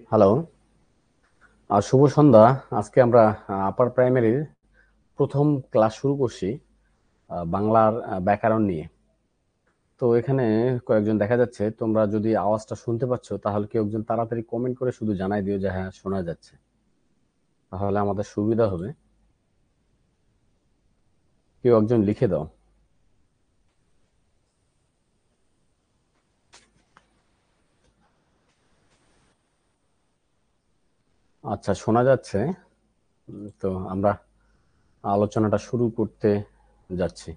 Hello, শুভ সন্ধ্যা। আজকে আমরা আপার প্রাইমারির প্রথম ক্লাস শুরু করছি বাংলার ব্যাকরণ নিয়ে। তো এখানে কয়েকজন দেখা যাচ্ছে, তোমরা যদি আওয়াজটা শুনতে পাচ্ছ তাহলে কেউ একজন তাড়াতাড়ি কমেন্ট করে শুধু জানাই দিও যে হ্যাঁ শোনা যাচ্ছে, তাহলে আমাদের সুবিধা হবে। কেউ একজন লিখে দাও। আচ্ছা, শোনা যাচ্ছে। তো আমরা আলোচনাটা শুরু করতে যাচ্ছি।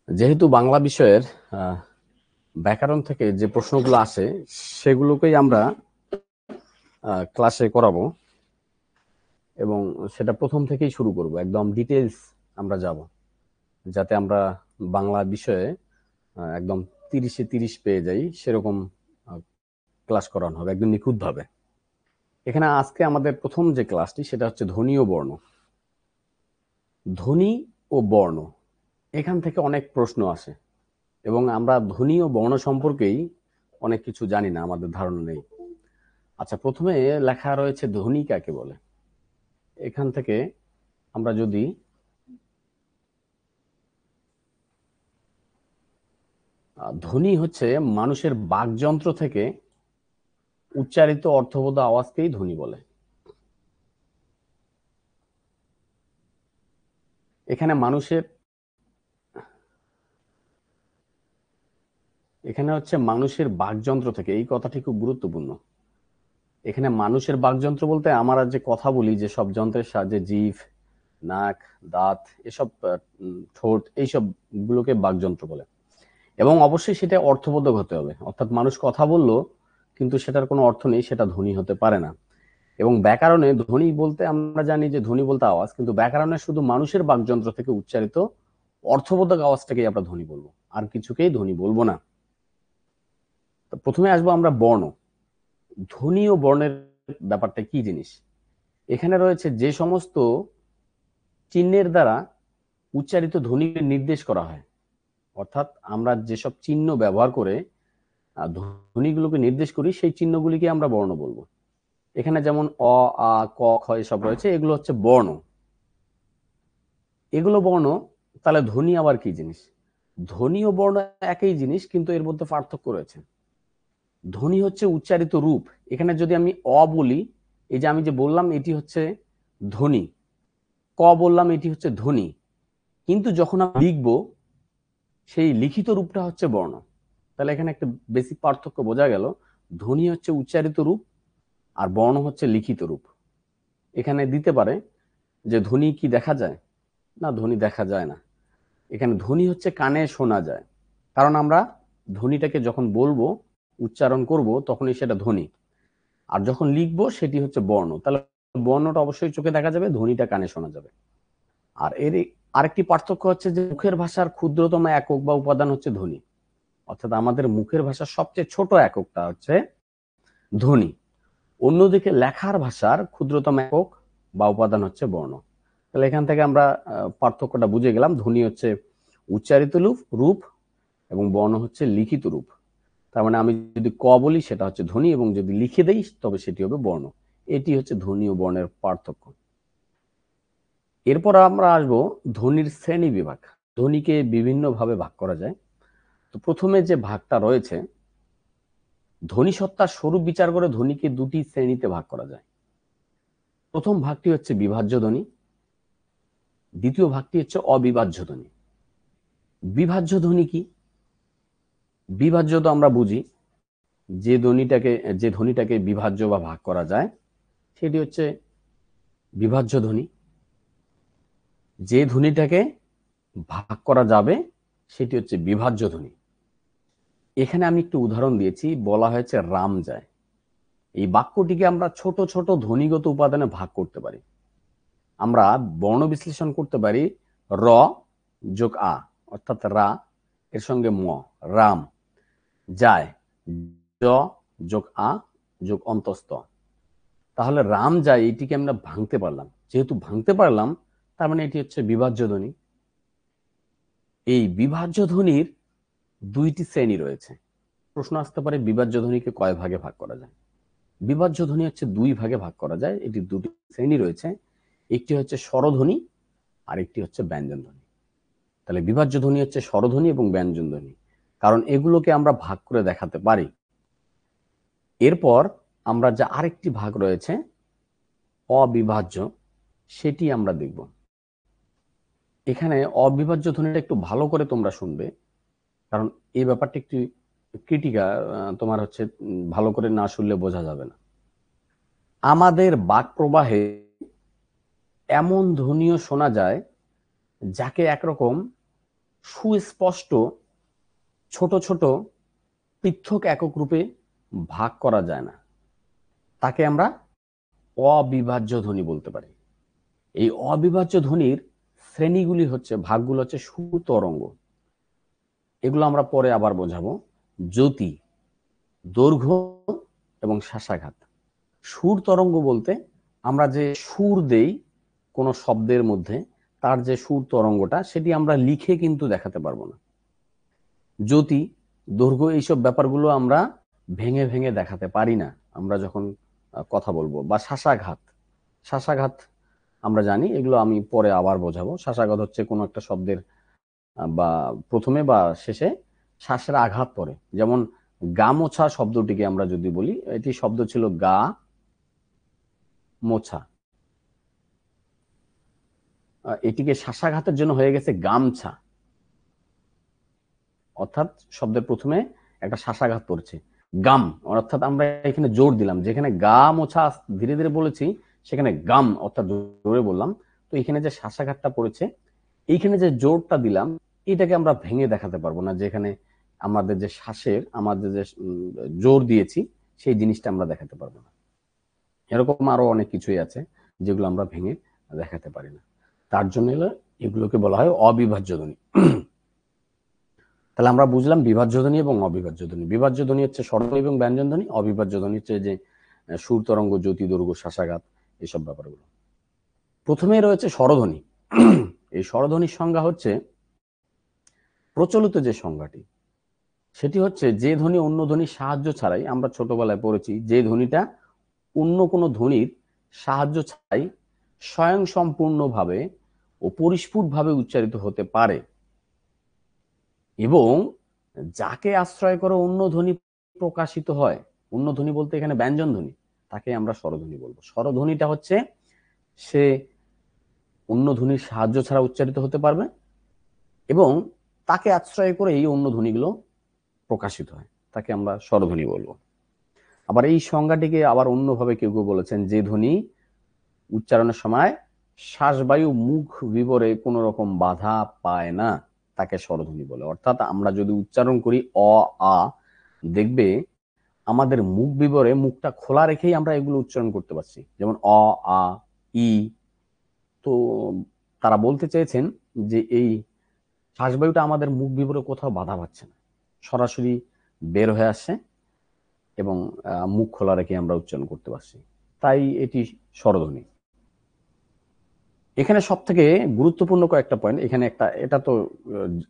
যেহেতু বাংলা বিষয়ের আহ, ব্যাকরণ থেকে যে প্রশ্নগুলো আসে সেগুলোকেই আমরা ক্লাসে করাবো, এবং সেটা প্রথম থেকেই শুরু করব, একদম ডিটেলস আমরা যাব, যাতে আমরা বাংলা বিষয়ে একদম 30-এ 30 পেয়ে যাই, সেরকম ক্লাস করানো হবে একদম নিখুঁতভাবে। এখানে আজকে আমাদের প্রথম যে ক্লাসটি সেটা হচ্ছে ধ্বনি ও বর্ণ। ধ্বনি ও বর্ণ, এখান থেকে অনেক প্রশ্ন আসে, এবং আমরা ধ্বনি ও বর্ণ সম্পর্কেই অনেক কিছু জানি না, আমাদের ধারণা নেই। আচ্ছা, প্রথমে লেখা রয়েছে ধ্বনি কাকে বলে। এখান থেকে আমরা যদি ধ্বনি হচ্ছে মানুষের বাকযন্ত্র থেকে উচ্চারিত অর্থবোধ আওয়াজকেই ধ্বনি বলে। এখানে মানুষের এখানে হচ্ছে মানুষের বাকযন্ত্র থেকে, এই কথাটি খুব গুরুত্বপূর্ণ। এখানে মানুষের বাকযন্ত্র বলতে আমরা যে কথা বলি, যে সব যন্ত্রের সাহায্যে, জিভ, নাক, দাঁত, এসব ঠোঁট, এইসব গুলোকে বাকযন্ত্র বলে। এবং অবশ্যই সেটা অর্থবোধক হতে হবে, অর্থাৎ মানুষ কথা বললো কিন্তু সেটার কোনো অর্থ নেই, সেটা ধ্বনি হতে পারে না। এবং ব্যাকরণে ধ্বনি বলতে আমরা জানি যে ধ্বনি বলতে আওয়াজ, কিন্তু ব্যাকরণে শুধু মানুষের বাকযন্ত্র থেকে উচ্চারিত অর্থবোধক আওয়াজটাকেই আমরা ধ্বনি বলবো, আর কিছুকেই ধ্বনি বলবো না। তো প্রথমে আসবো আমরা বর্ণ। ধ্বনি ও বর্ণের ব্যাপারটা কি জিনিস। এখানে রয়েছে যে সমস্ত চিহ্নের দ্বারা উচ্চারিত ধ্বনিকে নির্দেশ করা হয়, অর্থাৎ আমরা যেসব চিহ্ন ব্যবহার করে ধ্বনিগুলোকে নির্দেশ করি, সেই চিহ্নগুলিকে আমরা বর্ণ বলবো। এখানে যেমন অ, আ, ক, খ এসব রয়েছে, এগুলো হচ্ছে বর্ণ। এগুলো বর্ণ। তাহলে ধ্বনি আবার কি জিনিস। ধ্বনি ও বর্ণ একই জিনিস, কিন্তু এর মধ্যে পার্থক্য রয়েছে। ধ্বনি হচ্ছে উচ্চারিত রূপ। এখানে যদি আমি অ বলি, এই যে আমি যে বললাম এটি হচ্ছে ধ্বনি, ক বললাম এটি হচ্ছে ধ্বনি, কিন্তু যখন আমি লিখবো সেই লিখিত রূপটা হচ্ছে বর্ণ। তাহলে এখানে একটা বেসিক পার্থক্য বোঝা গেল। ধ্বনি হচ্ছে উচ্চারিত রূপ, আর বর্ণ হচ্ছে লিখিত রূপ। এখানে দিতে পারে যে ধ্বনি কি দেখা যায়, না ধ্বনি দেখা যায় না। এখানে ধ্বনি হচ্ছে কানে শোনা যায়, কারণ আমরা ধ্বনিটাকে যখন বলবো, উচ্চারণ করব, তখনই সেটা ধ্বনি। আর যখন লিখবো সেটি হচ্ছে বর্ণ। তাহলে বর্ণটা অবশ্যই চোখে দেখা যাবে, ধ্বনিটা কানে শোনা যাবে। আর এর আরেকটি পার্থক্য হচ্ছে যে মুখের ভাষার ক্ষুদ্রতম একক বা উপাদান হচ্ছে ধ্বনি, অর্থাৎ আমাদের মুখের ভাষার সবচেয়ে ছোট এককটা হচ্ছে ধ্বনি। অন্যদিকে লেখার ভাষার ক্ষুদ্রতম একক বা উপাদান হচ্ছে বর্ণ। তাহলে এখান থেকে আমরা পার্থক্যটা বুঝে গেলাম। ধ্বনি হচ্ছে উচ্চারিত রূপ, এবং বর্ণ হচ্ছে লিখিত রূপ। তার মানে আমি যদি ক বলি সেটা হচ্ছে ধ্বনি, এবং যদি লিখে দেই তবে সেটি হবে বর্ণ। এটি হচ্ছে ধ্বনি ও বর্ণের পার্থক্য। এরপর আমরা আসবো ধ্বনির শ্রেণী বিভাগ। ধ্বনিকে বিভিন্ন ভাবে ভাগ করা যায়। তো প্রথমে যে ভাগটা রয়েছে, ধ্বনি সত্তার স্বরূপ বিচার করে ধ্বনিকে দুটি শ্রেণীতে ভাগ করা যায়। প্রথম ভাগটি হচ্ছে বিভাজ্য ধ্বনি, দ্বিতীয় ভাগটি হচ্ছে অবিভাজ্য ধ্বনি। বিভাজ্য ধ্বনি কি। বিভাজ্য তো আমরা বুঝি, যে ধ্বনিটাকে বিভাজ্য বা ভাগ করা যায় সেটি হচ্ছে বিভাজ্য ধ্বনি। যে ধ্বনিটাকে ভাগ করা যাবে সেটি হচ্ছে বিভাজ্য ধ্বনি। এখানে আমি একটু উদাহরণ দিয়েছি, বলা হয়েছে রাম যায়। এই বাক্যটিকে আমরা ছোট ছোট ধ্বনিগত উপাদানে ভাগ করতে পারি। আমরা বর্ণ বিশ্লেষণ করতে পারি র যোগ আ, অর্থাৎ রা এর সঙ্গে ম, রাম যায়, জ যোগ আ যোগ অন্তস্থ। তাহলে রাম যায় এটিকে আমরা ভাঙতে পারলাম, যেহেতু ভাঙতে পারলাম তার মানে এটি হচ্ছে বিভাজ্য ধ্বনি। এই বিভাজ্য ধ্বনির দুইটি শ্রেণী রয়েছে। প্রশ্ন আসতে পারে বিভাজ্য ধ্বনিকে কয় ভাগে ভাগ করা যায়। বিভাজ্য ধ্বনি হচ্ছে দুই ভাগে ভাগ করা যায়। এটি দুটি শ্রেণী রয়েছে, একটি হচ্ছে স্বরধ্বনি আর একটি হচ্ছে ব্যঞ্জন ধ্বনি। তাহলে বিভাজ্য ধ্বনি হচ্ছে স্বরধ্বনি এবং ব্যঞ্জন ধ্বনি, কারণ এগুলোকে আমরা ভাগ করে দেখাতে পারি। এরপর আমরা যা আরেকটি ভাগ রয়েছে অবিভাজ্য, সেটি আমরা দেখব। এখানে অবিভাজ্য ধ্বনিটা একটু ভালো করে তোমরা শুনবে, কারণ এই ব্যাপারটা একটু ক্রিটিক্যাল, তোমার হচ্ছে ভালো করে না শুনলে বোঝা যাবে না। আমাদের বাক প্রবাহে এমন ধ্বনিও শোনা যায় যাকে একরকম সুস্পষ্ট ছোট ছোট পৃথক একক রূপে ভাগ করা যায় না, তাকে আমরা অবিভাজ্য ধ্বনি বলতে পারি। এই অবিভাজ্য ধ্বনির শ্রেণীগুলি হচ্ছে, ভাগগুলো হচ্ছে সুর তরঙ্গ, এগুলো আমরা পরে আবার বোঝাবো, জ্যোতি, দৈর্ঘ্য এবং শ্বাসাঘাত। সুর তরঙ্গ বলতে আমরা যে সুর দেই কোনো শব্দের মধ্যে, তার যে সুর তরঙ্গটা সেটি আমরা লিখে কিন্তু দেখাতে পারবো না। জ্যোতি, দৈর্ঘ্য, এইসব ব্যাপারগুলো আমরা ভেঙে ভেঙে দেখাতে পারি না আমরা যখন কথা বলবো। বা শ্বাসাঘাত, শ্বাসাঘাত আমরা জানি, এগুলো আমি পরে আবার বোঝাবো। শ্বাসাঘাত হচ্ছে কোনো একটা শব্দের বা প্রথমে বা শেষে শ্বাসের আঘাত পড়ে। যেমন গা মোছা শব্দটিকে আমরা যদি বলি, এটি শব্দ ছিল গা মোছা, এটিকে শ্বাসাঘাতের জন্য হয়ে গেছে গামছা, অর্থাৎ শব্দের প্রথমে একটা শ্বাসাঘাত পড়ছে, গাম, অর্থাৎ আমরা এখানে জোর দিলাম। যেখানে গা মোছা ধীরে ধীরে বলেছি, সেখানে গাম অর্থাৎ জোরে বললাম। তো এখানে যে শ্বাসাঘাতটা পড়েছে, এইখানে যে জোরটা দিলাম, এটাকে আমরা ভেঙে দেখাতে পারবো না। যেখানে আমাদের যে শ্বাসের আমাদের যে জোর দিয়েছি, সেই জিনিসটা আমরা দেখাতে পারবো না। এরকম আরো অনেক কিছুই আছে যেগুলো আমরা ভেঙে দেখাতে পারি না। তার জন্য এগুলোকে বলা হয় অবিভাজ্য ধ্বনি। তাহলে আমরা বুঝলাম বিভাজ্য ধ্বনি এবং অবিভাজ্য ধ্বনি। বিভাজ্য ধ্বনি হচ্ছে স্বরধ্বনি এবং ব্যঞ্জন ধ্বনি, অবিভাজ্য ধ্বনি হচ্ছে যে সুর তরঙ্গ, জ্যোতি, দৈর্ঘ্য, শ্বাসাঘাত, এইসব ব্যাপারগুলো। প্রথমে রয়েছে স্বরধ্বনি। এই স্বরধ্বনির সংজ্ঞা হচ্ছে, প্রচলিত যে সংজ্ঞাটি, সেটি হচ্ছে যে ধ্বনি অন্য ধ্বনির সাহায্য ছাড়াই, আমরা ছোটবেলায় পড়েছি, যে ধ্বনিটা অন্য কোনো ধ্বনির সাহায্য ছাড়াই স্বয়ং সম্পূর্ণভাবে ও পরিস্ফুটভাবে উচ্চারিত হতে পারে এবং যাকে আশ্রয় করে অন্য ধ্বনি প্রকাশিত হয়, অন্য ধ্বনি বলতে এখানে ব্যঞ্জন ধ্বনি, তাকে আমরা স্বরধ্বনি বলবো। স্বরধ্বনিটা হচ্ছে সে অন্য ধ্বনির সাহায্য ছাড়া উচ্চারিত হতে পারবে এবং তাকে আশ্রয় করে এই অন্য ধ্বনিগুলো প্রকাশিত হয়, তাকে আমরা স্বরধ্বনি বলবো। আবার এই সংজ্ঞাটিকে আবার অন্যভাবে কেউ কেউ বলেছেন, যে ধ্বনি উচ্চারণের সময় শ্বাসবায়ু মুখ বিবরে কোনো রকম বাধা পায় না, তাকে স্বরধ্বনি বলে। অর্থাৎ আমরা যদি উচ্চারণ করি অ আ, দেখবে আমাদের মুখ বিবরে মুখটা খোলা রেখেই আমরা এগুলো উচ্চারণ করতে পারছি, যেমন অ আ ই। তো তারা বলতে চেয়েছেন যে এই শ্বাসবায়ুটা আমাদের মুখ বিবরে কোথাও বাধা পাচ্ছে না, সরাসরি বের হয়ে আসছে এবং মুখ খোলা রেখে আমরা উচ্চারণ করতে পারছি, তাই এটি স্বরধ্বনি। এখানে সব থেকে গুরুত্বপূর্ণ কয়েকটা পয়েন্ট এখানে, একটা এটা তো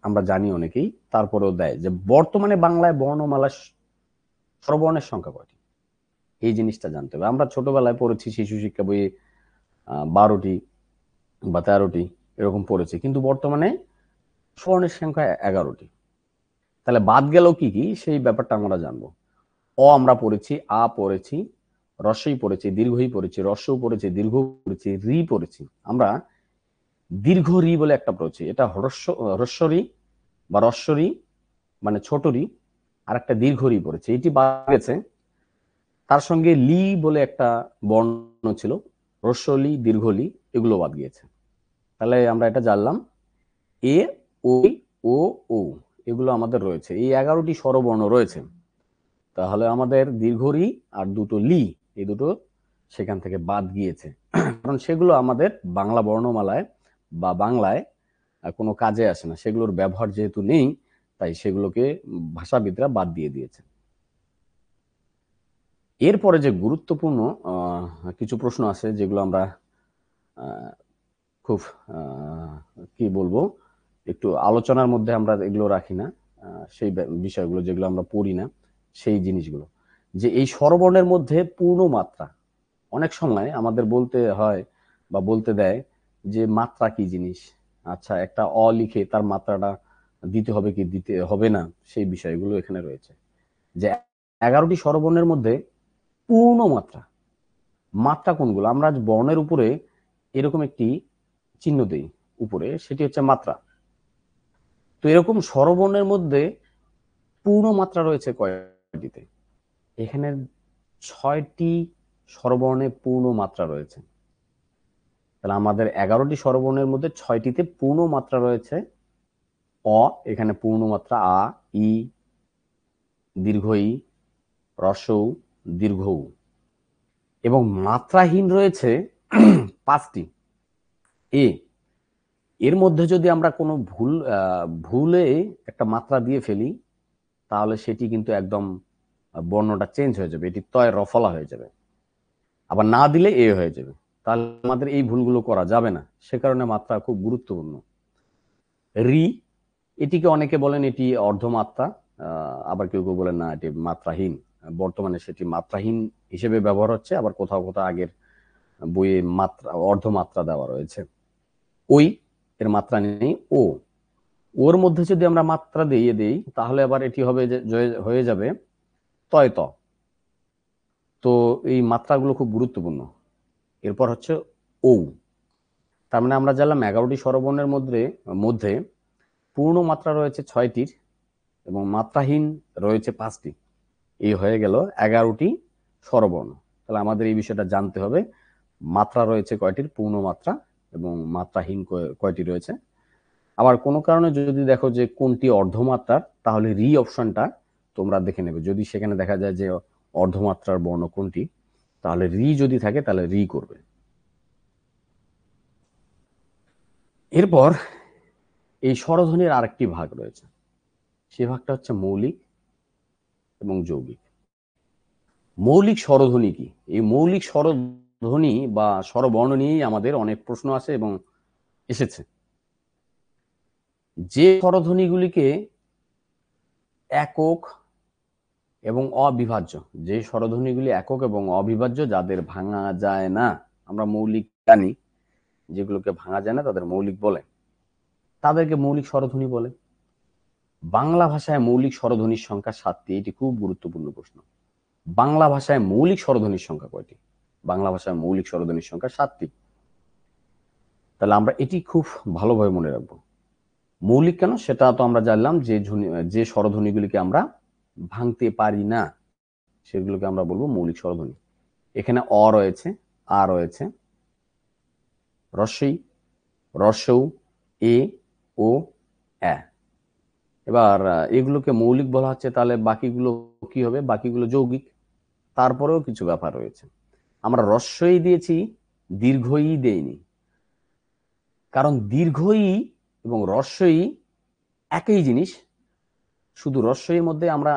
আমরা জানি অনেকেই, তারপরেও দেয় যে বর্তমানে বাংলায় বর্ণমালা স্বরবর্ণের সংখ্যা কয়টি, এই জিনিসটা জানতে হবে। আমরা ছোটবেলায় পড়েছি শিশু শিক্ষা বইয়ে 12টি বা 13টি এরকম পড়েছি, কিন্তু বর্তমানে স্বর্ণের সংখ্যা 11টি। তাহলে বাদ গেল কি কি, সেই ব্যাপারটা আমরা জানবো। অ আমরা পড়েছি, আ পড়েছি, রস্বই পড়েছি, দীর্ঘই পড়েছি, রস্য পড়েছি, দীর্ঘ পড়েছি, রি পড়েছি। আমরা দীর্ঘ রি বলে একটা পড়েছি, এটা হ্রস্বরি বা রস্বরি মানে ছোট রি, আর একটা দীর্ঘ রি পড়েছি, এটি বাদ গেছে। তার সঙ্গে লি বলে একটা বর্ণ ছিল, হ্রস্বলি, দীর্ঘলি, এগুলো বাদ গিয়েছে। তাহলে আমরা এটা জানলাম, এ, ওই, ও, ও, এগুলো আমাদের রয়েছে, এই 11টি স্বরবর্ণ রয়েছে। তাহলে আমাদের দীর্ঘ রি আর দুটো লি, এই দুটো সেখান থেকে বাদ গিয়েছে, কারণ সেগুলো আমাদের বাংলা বর্ণমালায় বা বাংলায় কোনো কাজে আসে না, সেগুলোর ব্যবহার যেহেতু নেই, তাই সেগুলোকে ভাষাবিদরা বাদ দিয়ে দিয়েছে। এরপরে যে গুরুত্বপূর্ণ কিছু প্রশ্ন আছে, যেগুলো আমরা খুব কি বলবো, একটু আলোচনার মধ্যে আমরা এগুলো রাখি না, সেই বিষয়গুলো যেগুলো আমরা পড়ি না, সেই জিনিসগুলো, যে এই স্বরবর্ণের মধ্যে পূর্ণ মাত্রা। অনেক সময় আমাদের বলতে হয় বা বলতে দেয় যে মাত্রা কি জিনিস, আচ্ছা একটা অ লিখে তার মাত্রাটা দিতে হবে কি দিতে হবে না, সেই বিষয়গুলো এখানে রয়েছে। যে 11টি স্বরবর্ণের মধ্যে পূর্ণ মাত্রা, মাত্রা কোনগুলো? আমরা আজ বর্ণের উপরে এরকম একটি চিহ্ন দেই উপরে, সেটি হচ্ছে মাত্রা। তো এরকম স্বরবর্ণের মধ্যে পূর্ণ মাত্রা রয়েছে কয়টিতে? এখানে 6টি স্বরবর্ণে পূর্ণ মাত্রা রয়েছে। তাহলে আমাদের 11টি স্বরবর্ণের মধ্যে 6টিতে পূর্ণ মাত্রা রয়েছে। অ, এখানে পূর্ণ মাত্রা আ, ই, দীর্ঘ ই, হ্রস্ব উ, দীর্ঘ উ। এবং মাত্রাহীন রয়েছে 5টি। এর মধ্যে যদি আমরা কোনো ভুলে একটা মাত্রা দিয়ে ফেলি, তাহলে সেটি কিন্তু একদম বর্ণটা চেঞ্জ হয়ে যাবে, এটি তয় রফলা হয়ে যাবে। আবার না দিলে এ হয়ে যাবে। তাহলে আমাদের এই ভুলগুলো করা যাবে না, সে কারণে মাত্রা খুব গুরুত্বপূর্ণ। রি, এটিকে অনেকে বলেন এটি অর্ধমাত্রা, আবার কেউ কেউ বলেন না এটি মাত্রাহীন। বর্তমানে সেটি মাত্রাহীন হিসেবে ব্যবহার হচ্ছে, আবার কোথাও কোথাও আগের বইয়ে মাত্রা অর্ধমাত্রা দেওয়া রয়েছে। ওই, এর মাত্রা নেই। ও, ওর মধ্যে যদি আমরা মাত্রা দিয়ে দেই তাহলে আবার এটি হবে হয়ে যাবে তয় ত। তো এই মাত্রাগুলো খুব গুরুত্বপূর্ণ। এরপর হচ্ছে ও। তার মানে আমরা জানলাম 11টি স্বরবর্ণের মধ্যে পূর্ণ মাত্রা রয়েছে 6টির এবং মাত্রাহীন রয়েছে 5টি। এই হয়ে গেল 11টি স্বরবর্ণ। তাহলে আমাদের এই বিষয়টা জানতে হবে, মাত্রা রয়েছে কয়টির, পূর্ণ মাত্রা, এবং মাত্রাহীন কয়টি রয়েছে। আবার কোনো কারণে যদি দেখো যে কোনটি অর্ধমাত্রার, তাহলে রি অপশনটা তোমরা দেখে নেবে। যদি সেখানে দেখা যায় যে অর্ধমাত্রার বর্ণ কোনটি, তাহলে রি যদি থাকে তাহলে রি করবে। এরপর এই স্বরধ্বনির আরেকটি ভাগ রয়েছে, সে ভাগটা হচ্ছে মৌলিক এবং যৌগিক। মৌলিক স্বরধ্বনি কি? এই মৌলিক স্বরধ্বনি বা স্বরবর্ণ নিয়েই আমাদের অনেক প্রশ্ন আছে এবং এসেছে। যে স্বরধ্বনিগুলিকে একক এবং অবিভাজ্য, যে স্বরধ্বনিগুলি একক এবং অবিভাজ্য, যাদের ভাঙা যায় না, আমরা মৌলিক জানি, যেগুলোকে ভাঙা যায় না তাদের মৌলিক বলে, তাদেরকে মৌলিক স্বরধ্বনি বলে। বাংলা ভাষায় মৌলিক স্বরধ্বনির সংখ্যা 7টি। এটি খুব গুরুত্বপূর্ণ প্রশ্ন। বাংলা ভাষায় মৌলিক স্বরধ্বনির সংখ্যা কয়টি? বাংলা ভাষায় মৌলিক স্বরধ্বনির সংখ্যা 7টি। তাহলে আমরা এটি খুব ভালোভাবে মনে রাখবো। মৌলিক কেন সেটা তো আমরা জানলাম, যে স্বরধ্বনিগুলিকে আমরা ভাঙতে পারি না সেগুলোকে আমরা বলবো মৌলিক স্বরধ্বনি। এখানে অ রয়েছে, আ রয়েছে, রস্বই, রস্বউ, এ, ও, এ। এবার এগুলোকে মৌলিক বলা হচ্ছে, তাহলে বাকিগুলো কি হবে? বাকিগুলো যৌগিক। তারপরেও কিছু ব্যাপার রয়েছে। আমরা রস্বই দিয়েছি, দীর্ঘ ই দেইনি, কারণ দীর্ঘ ই এবং রস্বই একই জিনিস। শুধু রস্বইয়ের মধ্যে আমরা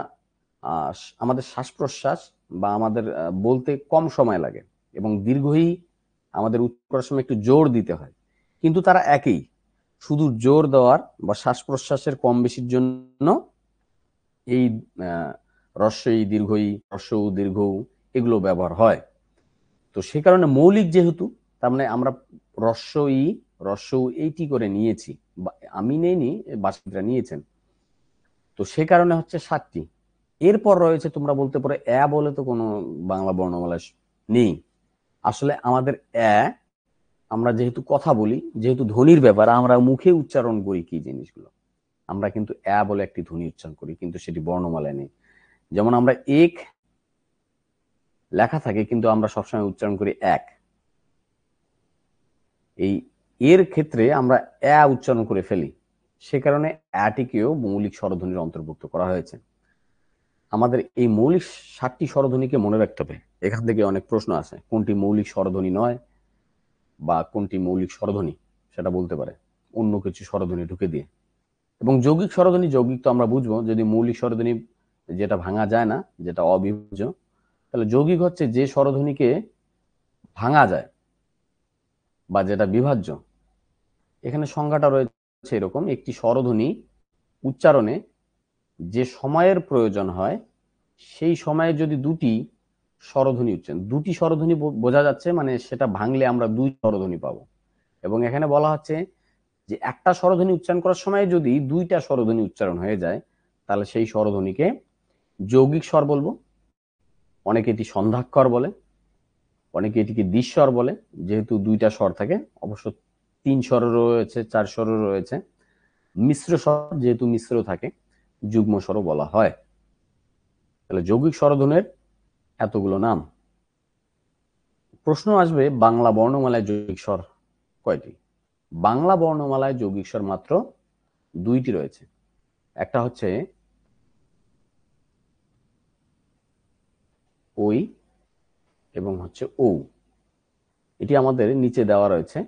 আমাদের শ্বাস প্রশ্বাস বা আমাদের বলতে কম সময় লাগে, এবং দীর্ঘ ই আমাদের উচ্চারণ করার সময় একটু জোর দিতে হয়, কিন্তু তারা একই। শুধু জোর দেওয়ার বা শ্বাস প্রশ্বাসের কম বেশির জন্য এই রস্বই, দীর্ঘ ই, হ্রস্ব উ, দীর্ঘ উ এগুলো ব্যবহার হয়। তো সে কারণে মৌলিক যেহেতু, তার মানে আমরা রস্বই, হ্রস্ব উ এইটি করে নিয়েছি, আমি নেইনি, বাসিন্দা নিয়েছেন। তো সে কারণে হচ্ছে 7টি। এরপর রয়েছে, তোমরা বলতে পারো এ বলে তো কোনো বাংলা বর্ণমালা নেই। আসলে আমাদের এ, আমরা যেহেতু কথা বলি, যেহেতু ধ্বনির ব্যাপার, আমরা মুখে উচ্চারণ করি কি জিনিসগুলো, আমরা কিন্তু এ বলে একটি ধ্বনি উচ্চারণ করি, কিন্তু সেটি বর্ণমালায় নেই। যেমন আমরা এক লেখা থাকে, কিন্তু আমরা সবসময় উচ্চারণ করি এক। এই এর ক্ষেত্রে আমরা এ উচ্চারণ করে ফেলি, সে কারণে এটিকেও মৌলিক স্বরধ্বনির অন্তর্ভুক্ত করা হয়েছে। আমাদের এই মৌলিক 7টি স্বরধ্বনিকে মনে রাখতে হবে। এখান থেকে অনেক প্রশ্ন আছে, কোনটি মৌলিক স্বরধ্বনি নয় বা কোনটি মৌলিক স্বরধ্বনি, সেটা বলতে পারে অন্য কিছু স্বরধ্বনি ঢুকে দিয়ে। এবং যৌগিক স্বরধ্বনি, যৌগিক তো আমরা বুঝবো, যদি মৌলিক স্বরধ্বনি যেটা ভাঙা যায় না, যেটা অবিভাজ্য, তাহলে যৌগিক হচ্ছে যে স্বরধ্বনিকে ভাঙা যায় বা যেটা বিভাজ্য। এখানে সংজ্ঞাটা রয়েছে এরকম: একটি স্বরধ্বনি উচ্চারণে যে সময়ের প্রয়োজন হয় সেই সময়ে যদি দুটি স্বরধ্বনি উচ্চারণ, দুটি স্বরধ্বনি বোঝা যাচ্ছে, মানে সেটা ভাঙলে আমরা দুই স্বরধ্বনি পাবো। এবং এখানে বলা হচ্ছে যে একটা স্বরধ্বনি উচ্চারণ করার সময় যদি দুইটা স্বরধ্বনি উচ্চারণ হয়ে যায়, তাহলে সেই স্বরধ্বনিকে যৌগিক স্বর বলবো। অনেকে এটি সন্ধ্যাক্ষর বলে, অনেকে এটিকে দ্বিস্বর বলে, যেহেতু দুইটা স্বর থাকে। অবশ্য 3 স্বরও রয়েছে, 4 স্বরও রয়েছে। মিশ্র স্বর যেহেতু মিশ্র থাকে, যুগ্ম স্বরও বলা হয়। তাহলে যৌগিক স্বরধ্বনির এতগুলো নাম। প্রশ্ন আসবে, বাংলা বর্ণমালায় যৌগিক স্বর কয়টি? বাংলা বর্ণমালায় যৌগিক স্বর মাত্র 2টি রয়েছে। একটা হচ্ছে ওই এবং হচ্ছে ও। এটি আমাদের নিচে দেওয়া রয়েছে।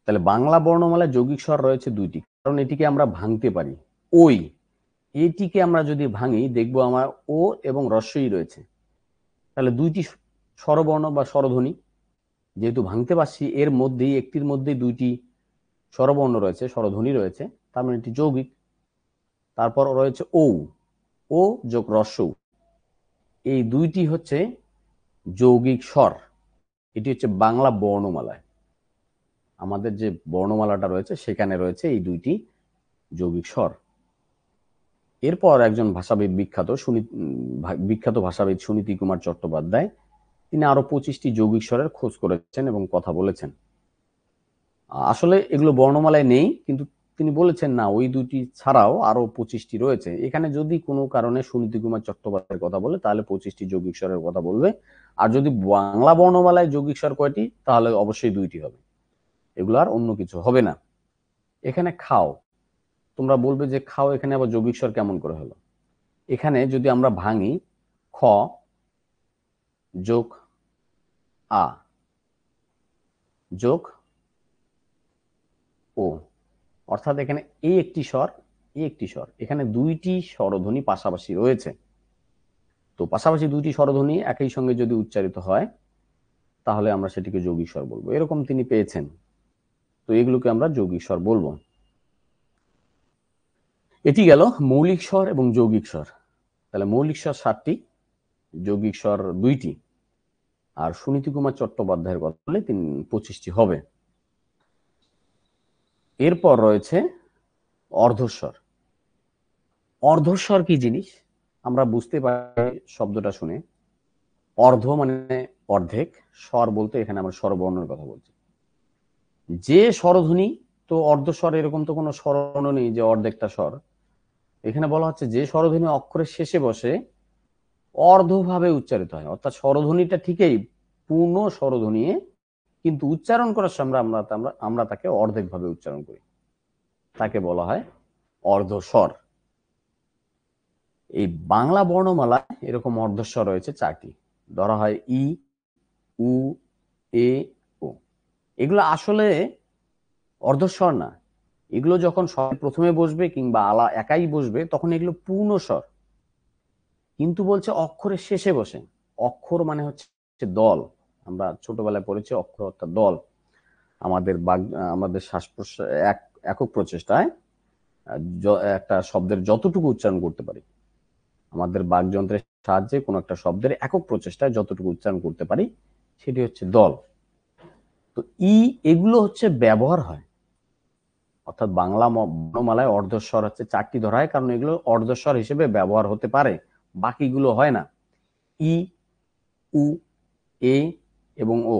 তাহলে বাংলা বর্ণমালায় যৌগিক স্বর রয়েছে 2টি, কারণ এটিকে আমরা ভাঙতে পারি। ওই, এটিকে আমরা যদি ভাঙি দেখবো আমার ও এবং রস্বই রয়েছে। তাহলে 2টি স্বরবর্ণ বা স্বরধ্বনি যেহেতু ভাঙতে পারছি, এর মধ্যেই একটির মধ্যেই 2টি স্বরবর্ণ রয়েছে, স্বরধ্বনি রয়েছে, তার মানে এটি যৌগিক। তারপর রয়েছে ও, ও যোগ রস্য, এই 2টি হচ্ছে যৌগিক স্বর। এটি হচ্ছে বাংলা বর্ণমালায়, আমাদের যে বর্ণমালাটা রয়েছে সেখানে রয়েছে এই 2টি যৌগিক স্বর। এরপর একজন ভাষাবিদ বিখ্যাত ভাষাবিদ সুনীতি কুমার চট্টোপাধ্যায়, তিনি আরো 25টি যৌগিক স্বরের খোঁজ করেছেন এবং কথা বলেছেন। আসলে এগুলো বর্ণমালায় নেই, কিন্তু তিনি বলেছেন না, ওই 2টি ছাড়াও আরো 25টি রয়েছে। এখানে যদি কোনো কারণে সুনীতি কুমার চট্টোপাধ্যায়ের কথা বলে, তাহলে 25টি যৌগিক স্বরের কথা বলবে। আর যদি বাংলা বর্ণমালায় যৌগিক স্বর কয়টি, তাহলে অবশ্যই 2টি হবে, এগুলো আর অন্য কিছু হবে না। এখানে খাও, তোমরা বলবে যে খাও এখানে আবার যৌগিক স্বর কেমন করে হলো? এখানে যদি আমরা ভাঙি, খ যোগ আ যোগ ও, অর্থাৎ এখানে এই একটি স্বর, এই একটি স্বর, এখানে 2টি স্বরধ্বনি পাশাপাশি রয়েছে। তো পাশাপাশি 2টি স্বরধ্বনি একই সঙ্গে যদি উচ্চারিত হয়, তাহলে আমরা সেটিকে যৌগিক স্বর বলবো। এরকম তিনি পেয়েছেন, তো এগুলোকে আমরা যৌগিক স্বর বলবো। এটি গেল মৌলিক স্বর এবং যৌগিক স্বর। তাহলে মৌলিক স্বর 7টি, যৌগিক স্বর 2টি, আর সুনীতি কুমার চট্টোপাধ্যায়ের কথা বলে 25টি হবে। এরপর রয়েছে অর্ধস্বর। অর্ধস্বর কি জিনিস আমরা বুঝতে পারি শব্দটা শুনে। অর্ধ মানে অর্ধেক, স্বর বলতে এখানে আমরা স্বরবর্ণের কথা বলছি। যে স্বরধ্বনি, তো অর্ধস্বর এরকম তো কোনো স্বরবর্ণ নেই যে অর্ধেকটা স্বর। এখানে বলা হচ্ছে যে স্বরধ্বনি অক্ষরের শেষে বসে অর্ধভাবে উচ্চারিত হয়, অর্থাৎ স্বরধ্বনিটা ঠিকই পূর্ণ স্বরধ্বনি, কিন্তু উচ্চারণ করার সময় আমরা তাকে অর্ধেক ভাবে উচ্চারণ করি, তাকে বলা হয় অর্ধস্বর। এই বাংলা বর্ণমালা এরকম অর্ধস্বর রয়েছে 4টি, ধরা হয় ই, উ, এ, ও। এগুলো আসলে অর্ধস্বর না, এগুলো যখন প্রথমে বসবে কিংবা একাই বসবে তখন এগুলো পূর্ণ স্বর, কিন্তু বলছে অক্ষরের শেষে বসে। অক্ষর মানে হচ্ছে দল, আমরা ছোটবেলায় পড়েছি অক্ষর অর্থাৎ দল। আমাদের শ্বাস প্রশ্বাস একক প্রচেষ্টায় একটা শব্দের যতটুকু উচ্চারণ করতে পারি, আমাদের বাকযন্ত্রের সাহায্যে কোনো একটা শব্দের একক প্রচেষ্টায় যতটুকু উচ্চারণ করতে পারি, সেটি হচ্ছে দল। তো এগুলো হচ্ছে ব্যবহার হয়, অর্থাৎ বাংলা বর্ণমালায় অর্ধস্বর হচ্ছে 4টি ধরা হয়, কারণ এগুলো অর্ধস্বর হিসেবে ব্যবহার হতে পারে, বাকিগুলো হয় না। ই, উ, এ এবং ও,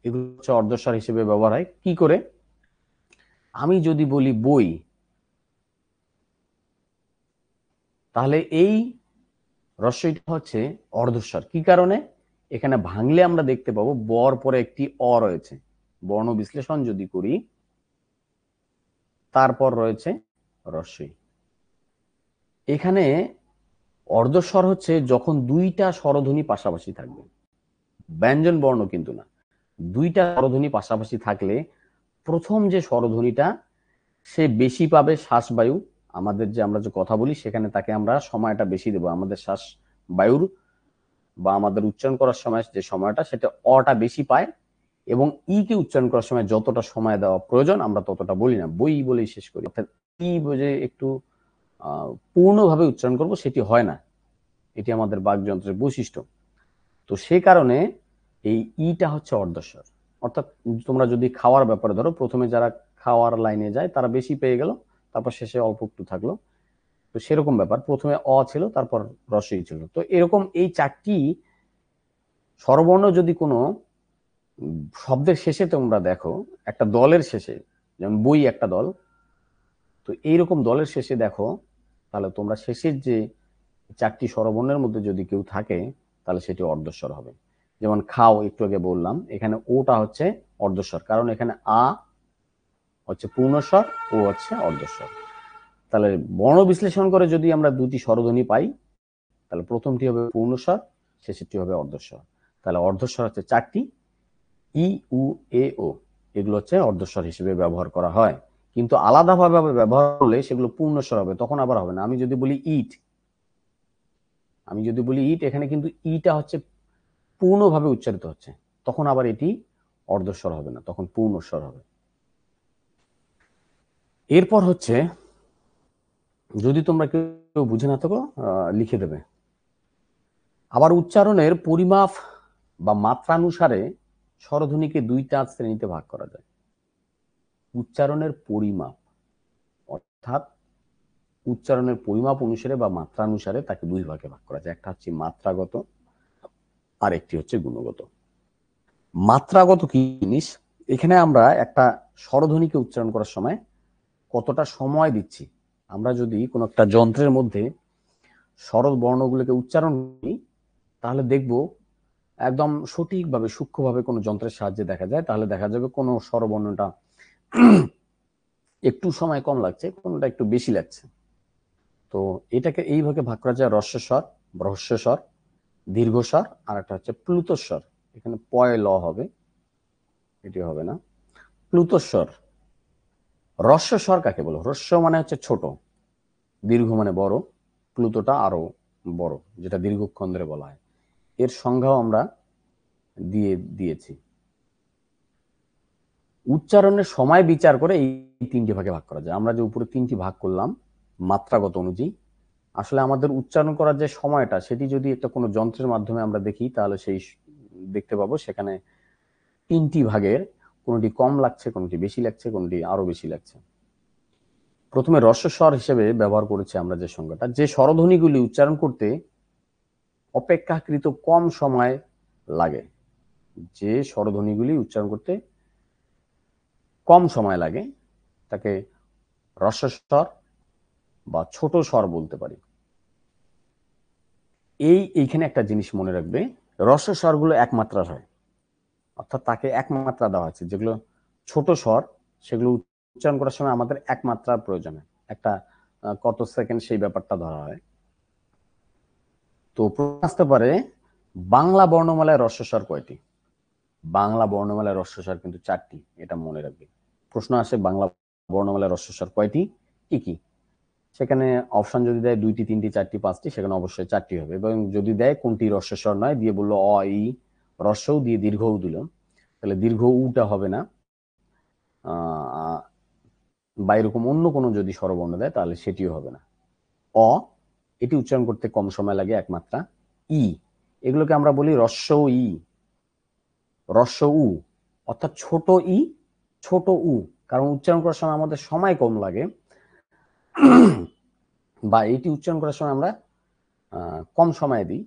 এগুলো হচ্ছে অর্ধস্বর হিসেবে ব্যবহার হয়। কি করে? আমি যদি বলি বই, তাহলে এই রস্বইটা হচ্ছে অর্ধস্বর। কি কারণে? এখানে ভাঙলে আমরা দেখতে পাবো বর পরে একটি অ রয়েছে। বর্ণ বিশ্লেষণ যদি করি, তারপর রয়েছে রস্বই। এখানে অর্ধস্বর হচ্ছে যখন 2টা স্বরধ্বনি পাশাপাশি থাকবে, ব্যঞ্জন বর্ণ কিন্তু না। 2টা স্বরধ্বনি পাশাপাশি থাকলে প্রথম যে স্বরধ্বনিটা সে বেশি পাবে শ্বাসবায়ু। আমরা যে কথা বলি সেখানে তাকে আমরা সময়টা বেশি দেবো, আমাদের শ্বাস বায়ুর বা আমাদের উচ্চারণ করার সময় যে সময়টা, সেটা অটা বেশি পায়। এবং কে উচ্চারণ করার সময় যতটা সময় দেওয়া প্রয়োজন আমরা ততটা বলি না, বই বলেই শেষ করি। অর্থাৎ ই বুঝে একটু পূর্ণভাবে উচ্চারণ করব, সেটি হয় না। এটি আমাদের বাকযন্ত্রের বৈশিষ্ট্য। তো সেই কারণে এই ইটা হচ্ছে অর্ধস্বর। অর্থাৎ তোমরা যদি খাওয়ার ব্যাপারে ধরো, প্রথমে যারা খাওয়ার লাইনে যায় তারা বেশি পেয়ে গেল, তারপর শেষে অল্প একটু থাকলো। তো সেরকম ব্যাপার, প্রথমে অ ছিল, তারপর রস্বই ছিল। তো এরকম এই চারটি স্বরবর্ণ যদি কোনো শব্দের শেষে তোমরা দেখো, একটা দলের শেষে, যেমন বই একটা দল, তো এইরকম দলের শেষে দেখো, তাহলে তোমরা শেষের যে চারটি স্বরবর্ণের মধ্যে যদি কেউ থাকে তাহলে সেটি অর্ধস্বর হবে। যেমন খাও, একটু আগে বললাম, এখানে ওটা হচ্ছে অর্ধস্বর, কারণ এখানে আ হচ্ছে পূর্ণস্বর, ও হচ্ছে অর্ধস্বর। তাহলে বর্ণ বিশ্লেষণ করে যদি আমরা দুটি স্বরধ্বনি পাই, তাহলে প্রথমটি হবে পূর্ণস্বর, শেষেরটি হবে অর্ধস্বর। তাহলে অর্ধস্বর হচ্ছে চারটি, ই, উ, এ, ও, এগুলো হচ্ছে অর্ধস্বর হিসেবে ব্যবহার করা হয়। কিন্তু আলাদাভাবে ব্যবহার করলে সেগুলো পূর্ণস্বর হবে, তখন আবার হবে না। আমি যদি বলি ইট, এখানে কিন্তু ইটা হচ্ছে পূর্ণভাবে উচ্চারিত হচ্ছে, তখন আবার এটি অর্ধস্বর হবে না, তখন পূর্ণস্বর হবে। এরপর হচ্ছে, যদি তোমরা কেউ বুঝে না থাকো লিখে দেবে। আবার উচ্চারণের পরিমাপ বা মাত্রানুসারে স্বরধ্বনিকে দুইটা শ্রেণীতে ভাগ করা যায়। উচ্চারণের পরিমাপ, অর্থাৎ উচ্চারণের পরিমাপ অনুসারে বা মাত্রানুসারে তাকে দুই ভাগে ভাগ করা যায়। একটা হচ্ছে মাত্রাগত, আর একটি হচ্ছে গুণগত। মাত্রাগত কি জিনিস? এখানে আমরা একটা স্বরধ্বনিকে উচ্চারণ করার সময় কতটা সময় দিচ্ছি। আমরা যদি কোনো একটা যন্ত্রের মধ্যে স্বর বর্ণগুলোকে উচ্চারণ করি, তাহলে দেখব একদম সঠিকভাবে সূক্ষ্মভাবে কোনো যন্ত্রের সাহায্যে দেখা যায়, তাহলে দেখা যাবে কোনো স্বরবর্ণটা একটু সময় কম লাগছে, কোনোটা একটু বেশি লাগছে। তো এটাকে এইভাবে ভাগ করা যায়: রস্বস্বর, হ্রস্বস্বর, দীর্ঘস্বর, আর একটা হচ্ছে প্লুতস্বর। এখানে পয় ল হবে, এটি হবে না। প্লুতস্বর। হ্রস্বস্বর কাকে বলো? হ্রস্ব মানে হচ্ছে ছোট, দীর্ঘ মানে বড়, প্লুতটা আরো বড়, যেটা দীর্ঘক্ষণ ধরে বলা হয়। এর সংজ্ঞাও আমরা দিয়েছি। উচ্চারণের সময় বিচার করে এই তিনটি ভাগে ভাগ করা যায়। আমরা যে উপরে তিনটি ভাগ করলাম মাত্রাগত অনুযায়ী, আসলে আমাদের উচ্চারণ করার যে সময়টা, সেটি যদি একটা কোনো যন্ত্রের মাধ্যমে আমরা দেখি, তাহলে সেই দেখতে পাবো সেখানে তিনটি ভাগের কোনটি কম লাগছে, কোনটি বেশি লাগছে, কোনটি আরো বেশি লাগছে। প্রথমে হ্রস্বস্বর হিসেবে ব্যবহার করেছি আমরা যে সংজ্ঞাটা, যে স্বরধ্বনিগুলি উচ্চারণ করতে অপেক্ষাকৃত কম সময় লাগে, যে স্বরধ্বনিগুলি উচ্চারণ করতে কম সময় লাগে তাকে হ্রস্বস্বর বা ছোট স্বর বলতে পারি। এইখানে একটা জিনিস মনে রাখবে, হ্রস্বস্বরগুলো এক মাত্রার হয়, অর্থাৎ তাকে এক মাত্রা দেওয়া আছে। যেগুলো ছোট স্বর, সেগুলো উচ্চারণ করার সময় আমাদের এক মাত্রার প্রয়োজন হয়, একটা কত সেকেন্ড সেই ব্যাপারটা ধরা হয়। তো প্রশ্ন আসতে পারে, বাংলা বর্ণমালায় হ্রস্বস্বর কয়টি? বাংলা বর্ণমালায় হ্রস্বস্বর কিন্তু চারটি, এটা মনে রাখবে। প্রশ্ন আসে বাংলা বর্ণমালায় হ্রস্বস্বর কয়টি, কি কি? সেখানে অপশন যদি দেয় 2টি, 3টি, 4টি, 5টি, সেখানে অবশ্যই 4টি হবে। এবং যদি দেয় কোনটি হ্রস্বস্বর নয়, দিয়ে বললো অ, ই, হ্রস্বও দিয়ে দীর্ঘও দিল, তাহলে দীর্ঘ উটা হবে না, বা এরকম অন্য কোনো যদি স্বরবর্ণ দেয় তাহলে সেটিও হবে না। অ, এটি উচ্চারণ করতে কম সময় লাগে, একমাত্রা। ই, এগুলোকে আমরা বলি হ্রস্ব ই, হ্রস্ব উ, অর্থাৎ ছোট ই, ছোট উ, কারণ উচ্চারণ করার সময় আমাদের সময় কম লাগে, বা এটি উচ্চারণ করার সময় আমরা কম সময় দিই,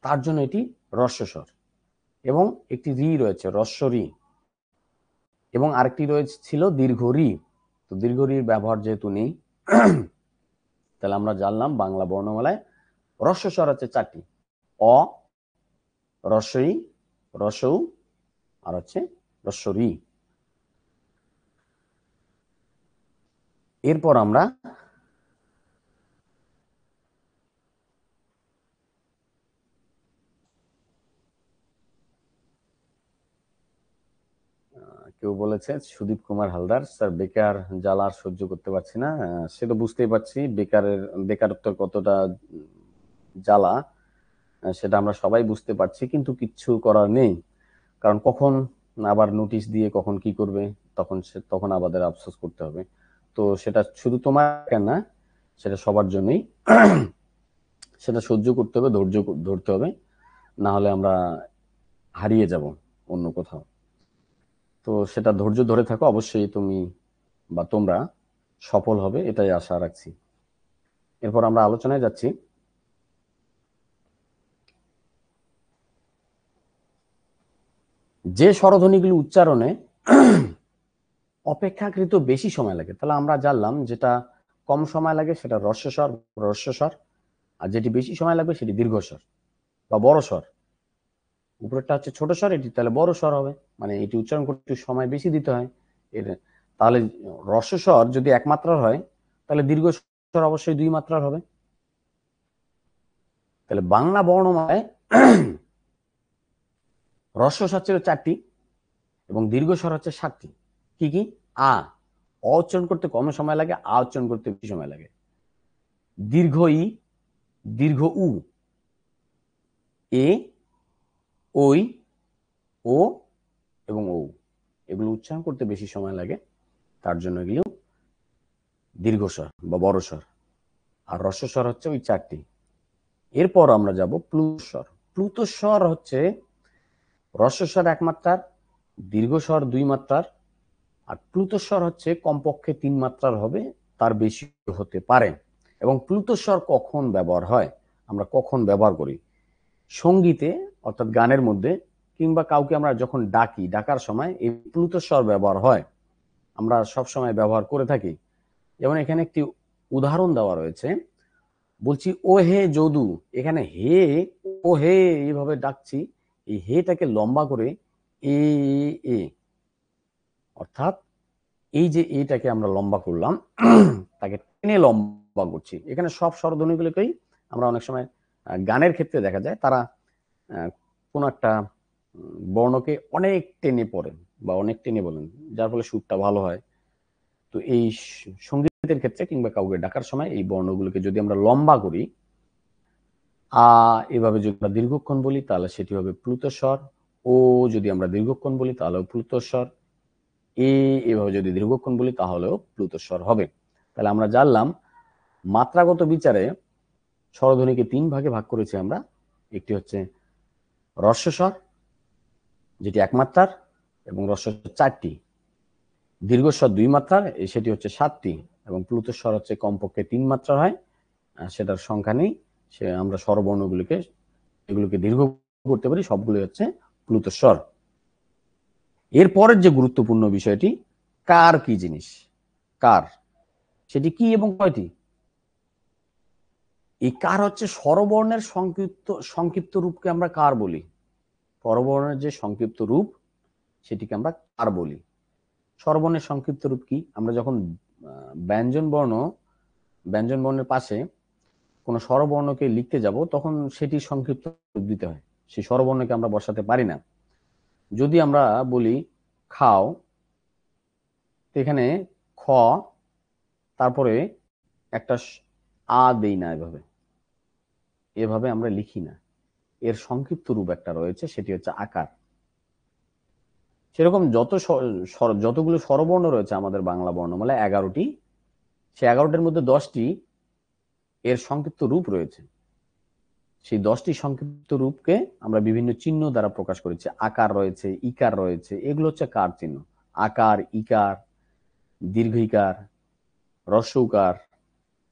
তার জন্য এটি হ্রস্বস্বর। এবং একটি রি রয়েছে, হ্রস্ব রি, এবং আরেকটি রয়েছে ছিল দীর্ঘ রি। তো দীর্ঘ রির ব্যবহার যেহেতু নেই, তাহলে আমরা জানলাম বাংলা বর্ণমালায় হ্রস্বস্বর হচ্ছে 4টি: অ, হ্রস্ব ই, হ্রস্ব উ, আর হচ্ছে হ্রস্ব রি। এরপর আমরা কেউ বলেছে, সুদীপ কুমার হালদার, স্যার বেকার জ্বালা আর সহ্য করতে পারছি না। সে তো বুঝতেই পারছি বেকারত্বের কতটা জ্বালা, সেটা আমরা সবাই বুঝতে পারছি, কিন্তু কিচ্ছু করার নেই। কারণ কখন আবার নোটিশ দিয়ে কখন কি করবে, তখন আমাদের আফসোস করতে হবে। তো সেটা শুধু তোমার কেন না, সেটা সবার জন্যই। সেটা সহ্য করতে হবে, ধৈর্য ধরতে হবে, না হলে আমরা হারিয়ে যাব অন্য কোথাও। তো সেটা ধৈর্য ধরে থাকো, অবশ্যই তুমি বা তোমরা সফল হবে, এটাই আশা রাখছি। এরপর আমরা আলোচনায় যাচ্ছি। যে স্বরধ্বনিগুলি উচ্চারণে অপেক্ষাকৃত বেশি সময় লাগে, তাহলে আমরা জানলাম যেটা কম সময় লাগে সেটা হ্রস্বস্বর, হ্রস্বস্বর, আর যেটি বেশি সময় লাগবে সেটি দীর্ঘস্বর বা বড় স্বর। উপরেরটা হচ্ছে ছোট স্বর, এটি তাহলে বড় স্বর হবে, মানে এটি উচ্চারণ করতে সময় বেশি দিতে হয়। এর তাহলে হ্রস্বস্বর যদি এক মাত্রার হয়, তাহলে দীর্ঘ স্বর অবশ্যই 2 মাত্রার হবে। তাহলে বাংলা বর্ণমালায় হ্রস্বস্বর ছিল 4টি এবং দীর্ঘ স্বর হচ্ছে 7টি। কি কি? আ, অ উচ্চারণ করতে কম সময় লাগে, আ উচ্চারণ করতে বেশি সময় লাগে। দীর্ঘ ই, দীর্ঘ উ, এ, ওই, ও এবং ও, এগুলো উচ্চারণ করতে বেশি সময় লাগে, তার জন্য এগুলো দীর্ঘস্বর বা বড় স্বর। আর হ্রস্বস্বর হচ্ছে ওই 4টি। এরপর আমরা যাব প্লুতস্বর। প্লুতস্বর হচ্ছে হ্রস্বস্বর 1 মাত্রার, দীর্ঘস্বর 2 মাত্রার, আর প্লুতস্বর হচ্ছে কমপক্ষে 3 মাত্রার হবে, তার বেশি হতে পারে। এবং প্লুতস্বর কখন ব্যবহার হয়, আমরা কখন ব্যবহার করি? সঙ্গীতে অর্থাৎ গানের মধ্যে, কিংবা কাউকে আমরা যখন ডাকি, ডাকার সময় এই প্লুতস্বর ব্যবহার হয়, আমরা সব সময় ব্যবহার করে থাকি। যেমন এখানে একটি উদাহরণ দেওয়া রয়েছে, বলছি ও হে যদু, এখানে হে, ও হে এইভাবে ডাকছি, এই হেটাকে লম্বা করে এ এ, অর্থাৎ এই যে এটাকে আমরা লম্বা করলাম, তাকে টেনে লম্বা করছি। এখানে সব স্বরধ্বনিগুলোকেই আমরা অনেক সময় গানের ক্ষেত্রে দেখা যায়, তারা কোন একটা বর্ণকে অনেক টেনে পড়েন বা অনেক টেনে বলেন, যার ফলে সুরটা ভালো হয়। তো এই সঙ্গীতের ক্ষেত্রে কিংবা কাউকে ডাকার সময় এই বর্ণগুলোকে যদি আমরা লম্বা করি, আ এভাবে যদি আমরা দীর্ঘক্ষণ বলি তাহলে সেটি হবে প্লুতস্বর। ও যদি আমরা দীর্ঘক্ষণ বলি তাহলেও প্লুতস্বর। এ এভাবে যদি দীর্ঘক্ষণ বলি তাহলেও প্লুতস্বর হবে। তাহলে আমরা জানলাম মাত্রাগত বিচারে স্বরধ্বনিকে 3 ভাগে ভাগ করেছি আমরা। একটি হচ্ছে হ্রস্বস্বর, যেটি 1 মাত্রার এবং হ্রস্বস্বর 4টি, দীর্ঘস্বর 2 মাত্রার, সেটি হচ্ছে 7টি, এবং প্লুতস্বর হচ্ছে কমপক্ষে 3 মাত্রার হয়, সেটার সংখ্যা নেই। সে আমরা স্বরবর্ণগুলিকে এগুলোকে দীর্ঘ করতে পারি, সবগুলো হচ্ছে প্লুতস্বর। এরপরের যে গুরুত্বপূর্ণ বিষয়টি, কার কি জিনিস, কার সেটি কি এবং কয়টি? এই কার হচ্ছে স্বরবর্ণের সংক্ষিপ্ত রূপকে আমরা কার বলি। স্বরবর্ণের যে সংক্ষিপ্ত রূপ সেটিকে আমরা কার বলি। স্বরবর্ণের সংক্ষিপ্ত রূপ কি? আমরা যখন ব্যঞ্জন বর্ণের পাশে কোনো স্বরবর্ণকে লিখতে যাব, তখন সেটি সংক্ষিপ্ত রূপ দিতে হয়, সেই স্বরবর্ণকে আমরা বসাতে পারি না। যদি আমরা বলি খাও, এখানে খ, তারপরে একটা আ দেই না, এভাবে আমরা লিখি না, এর সংক্ষিপ্ত রূপ একটা রয়েছে, সেটি হচ্ছে আকার। সেরকম যতগুলো স্বরবর্ণ রয়েছে আমাদের বাংলা বর্ণমালায় 11টি, সে 11টার মধ্যে 10টি এর সংক্ষিপ্ত রূপ রয়েছে। সেই 10টি সংক্ষিপ্ত রূপকে আমরা বিভিন্ন চিহ্ন দ্বারা প্রকাশ করেছি। আকার রয়েছে, ইকার রয়েছে, এগুলো হচ্ছে কার চিহ্ন। আকার, ইকার, দীর্ঘ ইকার, হ্রস্ব উকার,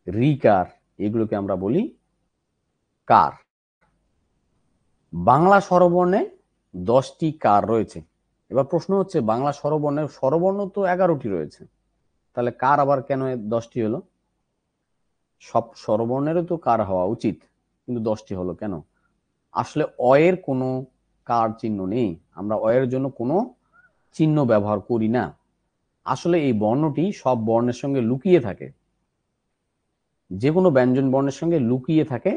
রিকার, এগুলোকে আমরা বলি কার। বাংলা স্বরবর্ণে 10টি কার রয়েছে। এবার প্রশ্ন হচ্ছে, বাংলা স্বরবর্ণের স্বরবর্ণ তো 11টি রয়েছে, তাহলে কার আবার কেন 10টি হলো? সব স্বরবর্ণেরও তো কার হওয়া উচিত, কিন্তু 10টি হলো কেন? আসলে অয়ের কোনো কার চিহ্ন নেই, আমরা অয়ের জন্য কোনো চিহ্ন ব্যবহার করি না। আসলে এই বর্ণটি সব বর্ণের সঙ্গে লুকিয়ে থাকে, যে কোনো ব্যঞ্জন বর্ণের সঙ্গে লুকিয়ে থাকে,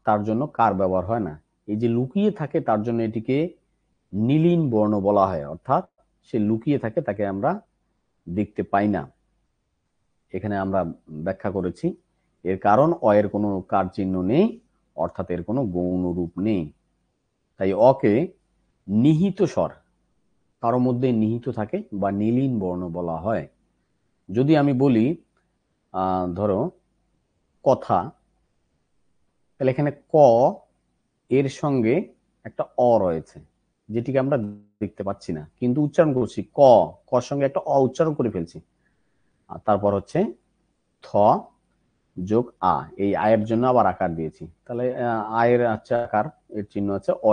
তার জন্য কার ব্যবহার হয় না। এই যে লুকিয়ে থাকে তার জন্য এটিকে নীলিন বর্ণ বলা হয়, অর্থাৎ সে লুকিয়ে থাকে, তাকে আমরা দেখতে পাই না। এখানে আমরা ব্যাখ্যা করেছি, এর কারণ অয়ের কোনো কার চিহ্ন নেই, অর্থাৎ এর কোনো গৌণ রূপ নেই। তাই অকে নিহিত স্বর, কারোর মধ্যে নিহিত থাকে বা নীলিন বর্ণ বলা হয়। যদি আমি বলি ধরো কথা, তাহলে এখানে ক এর সঙ্গে একটা অ রয়েছে, যেটিকে আমরা দেখতে পাচ্ছি না কিন্তু উচ্চারণ করছি। কর সঙ্গে একটা অ উচ্চারণ করে ফেলছি। আর তারপর হচ্ছে থ যোগ আ, এই আয়ের জন্য আবার আকার দিয়েছি। তাহলে আয়ের আছে আকার, এর চিহ্ন আছে, অ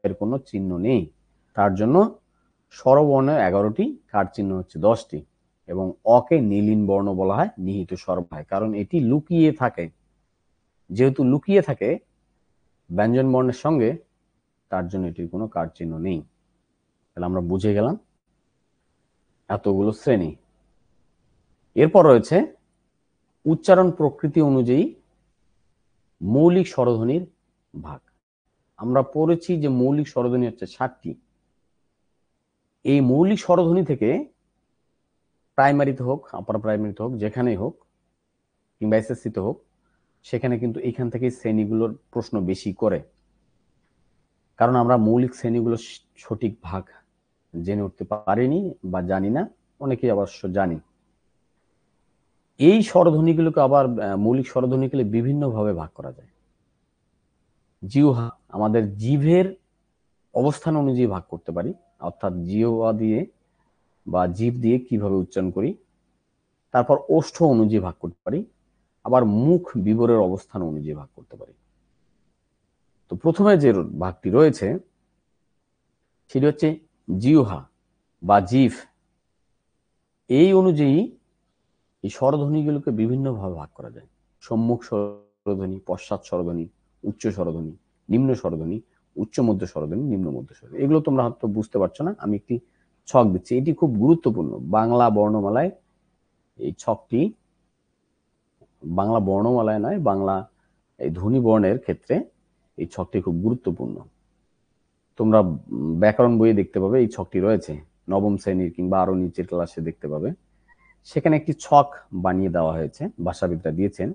এর কোনো চিহ্ন নেই। তার জন্য স্বরবর্ণ 11টি, কার চিহ্ন হচ্ছে 10টি, এবং অকে নীলিন বর্ণ বলা হয়, নিহিত স্বরভায়, কারণ এটি লুকিয়ে থাকে। যেহেতু লুকিয়ে থাকে ব্যঞ্জন বর্ণের সঙ্গে, তার জন্য এটির কোনো কার চিহ্ন নেই। তাহলে আমরা বুঝে গেলাম এতগুলো শ্রেণী। এরপর রয়েছে উচ্চারণ প্রকৃতি অনুযায়ী মৌলিক স্বরধ্বনির ভাগ। আমরা পড়েছি যে মৌলিক স্বরধ্বনি হচ্ছে 7টি। এই মৌলিক স্বরধ্বনি থেকে প্রাইমারিতে হোক, আপার প্রাইমারিতে হোক, যেখানেই হোক, কিংবা এসএসসিতে হোক, সেখানে কিন্তু এখান থেকে শ্রেণীগুলোর প্রশ্ন বেশি করে, কারণ আমরা মৌলিক শ্রেণীগুলো সঠিক ভাগ জেনে উঠতে পারিনি বা জানি না, অনেকেই অবশ্য জানি। এই স্বরধ্বনিগুলোকে আবার মৌলিক স্বরধ্বনিগুলো বিভিন্নভাবে ভাগ করা যায়। জিহ্বা, আমাদের জিভের অবস্থান অনুযায়ী ভাগ করতে পারি, অর্থাৎ জিহ্বা দিয়ে বা জিভ দিয়ে কিভাবে উচ্চারণ করি। তারপর ওষ্ঠ অনুযায়ী ভাগ করতে পারি, আবার মুখ বিবরের অবস্থান অনুযায়ী ভাগ করতে পারি। তো প্রথমে যে ভাগটি রয়েছে সেটি হচ্ছে জিহ্বা বা জিভ। এই অনুযায়ী এই স্বরধ্বনিগুলোকে বিভিন্নভাবে ভাগ করা যায়। সম্মুখ স্বরধ্বনি, পশ্চাৎ স্বরধ্বনি, উচ্চ স্বরধ্বনি, নিম্ন স্বরধ্বনি, উচ্চ মধ্য স্বরধ্বনি, নিম্ন মধ্য স্বরধ্বনি। এগুলো তোমরা হয়তো বুঝতে পারছো না, আমি একটি ছক দিচ্ছি। এটি খুব গুরুত্বপূর্ণ বাংলা বর্ণমালায়। এই ছকটি বাংলা বর্ণমালায় নয়, বাংলা এই ধ্বনি বর্ণের ক্ষেত্রে এই ছকটি খুব গুরুত্বপূর্ণ। তোমরা ব্যাকরণ বইয়ে দেখতে পাবে এই ছকটি রয়েছে, নবম শ্রেণীর কিংবা আরো নিচের ক্লাসে দেখতে পাবে। সেখানে একটি ছক বানিয়ে দেওয়া হয়েছে, ভাষাবিদরা দিয়েছেন।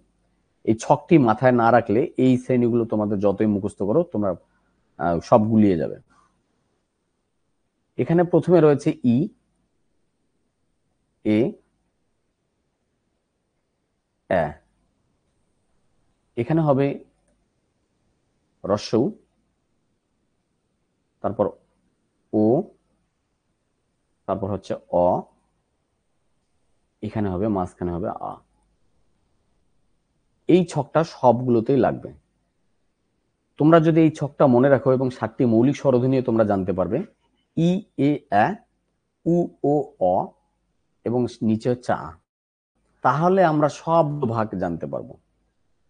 এই ছকটি মাথায় না রাখলে এই শ্রেণীগুলো তোমাদের যতই মুখস্থ করো তোমরা সব গুলিয়ে যাবে। এখানে প্রথমে রয়েছে ই, এ, এ। এখানে হবে হ্রস্ব উ, তারপর ও, তারপর হচ্ছে অ, এখানে হবে, মাঝখানে হবে আ। এই ছকটা সবগুলোতেই লাগবে। তোমরা যদি এই ছকটা মনে রাখো এবং 7টি মৌলিক স্বরধ্বনি তোমরা জানতে পারবে, ই, এ, উ, ও, অ, এবং নিচে হচ্ছে আ, তাহলে আমরা সব ভাগ জানতে পারবো।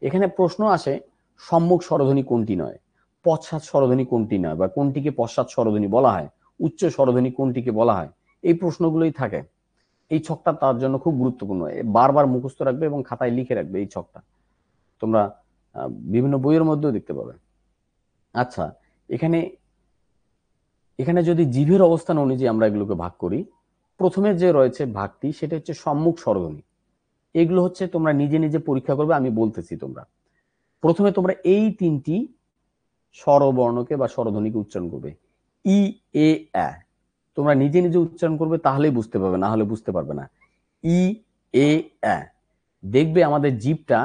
এখানে প্রশ্ন আসে সম্মুখ স্বরধ্বনি কোনটি নয়, পশ্চাৎ স্বরধ্বনি কোনটি নয়, বা কোনটিকে পশ্চাৎ স্বরধ্বনি বলা হয়, উচ্চ স্বরধ্বনি কোনটিকে বলা হয়। এই প্রশ্নগুলোই থাকে। এই ছকটা তার জন্য খুব গুরুত্বপূর্ণ, বারবার মুখস্থ রাখবে এবং খাতায় লিখে রাখবে। এই ছকটা তোমরা বিভিন্ন বইয়ের মধ্যেও দেখতে পাবে। আচ্ছা, এখানে এখানে যদি জিভের অবস্থান অনুযায়ী আমরা এগুলোকে ভাগ করি, প্রথমে যে রয়েছে ভাগটি সেটা হচ্ছে সম্মুখ স্বরধ্বনি। এগুলো হচ্ছে তোমরা নিজে নিজে পরীক্ষা করবে, আমি বলতেছি। তোমরা প্রথমে তোমরা এই 3টি স্বরবর্ণকে বা স্বরধ্বনিকে উচ্চারণ করবে। ই, এ, আ তোমরা নিজে নিজে উচ্চারণ করবে, তাহলেই বুঝতে পারবে, না হলে বুঝতে পারবে না। ই, এ, আ, দেখবে আমাদের জিভটা